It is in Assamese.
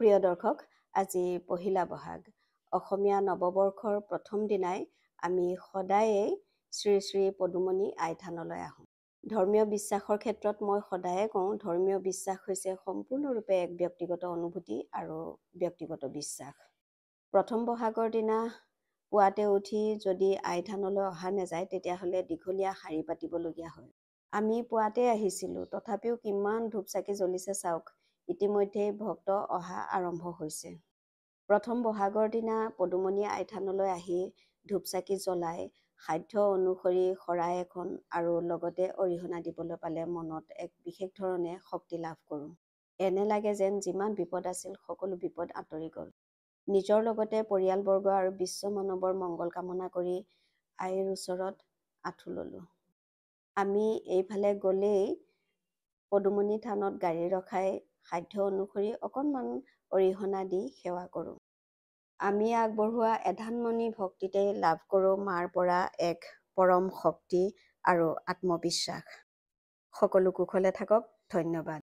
প্ৰিয় দৰ্শক, আজি পহিলা বহাগ। অসমীয়া নৱবৰ্ষৰ প্ৰথম দিনাই আমি সদায়েই শ্ৰী শ্ৰী পদুমণি আই থানলৈ আহোঁ। ধৰ্মীয় বিশ্বাসৰ ক্ষেত্ৰত মই সদায়ে কওঁ, ধৰ্মীয় বিশ্বাস হৈছে সম্পূৰ্ণৰূপে এক ব্যক্তিগত অনুভূতি আৰু ব্যক্তিগত বিশ্বাস। প্ৰথম বহাগৰ দিনা পুৱাতে উঠি যদি আই থানলৈ অহা নাযায়, তেতিয়াহ'লে দীঘলীয়া শাৰী পাতিবলগীয়া হয়। আমি পুৱাতে আহিছিলোঁ, তথাপিও কিমান ধূপ চাকি জ্বলিছে চাওক। ইতিমধ্যে ভক্ত অহা আৰম্ভ হৈছে। প্ৰথম বহাগৰ দিনা পদুমণি আই থানলৈ আহি ধূপ চাকি জ্বলাই সাধ্য অনুসৰি শৰাই এখন আৰু লগতে অৰিহণা দিবলৈ পালে মনত এক বিশেষ ধৰণে শক্তি লাভ কৰোঁ। এনে লাগে যেন যিমান বিপদ আছিল সকলো বিপদ আঁতৰি গ'ল। নিজৰ লগতে পৰিয়ালবৰ্গ আৰু বিশ্ব মানৱৰ মংগল কামনা কৰি আইৰ ওচৰত আঁঠু ল'লোঁ। আমি এইফালে গ'লেই পদুমণি থানত গাড়ী ৰখাই সাধ্য অনুসৰি অকণমান অৰিহণা দি সেৱা কৰোঁ। আমি আগবঢ়োৱা এধানমণি ভক্তিতে লাভ কৰোঁ মাৰ পৰা এক পৰম শক্তি আৰু আত্মবিশ্বাস। সকলো কুশলে থাকক। ধন্যবাদ।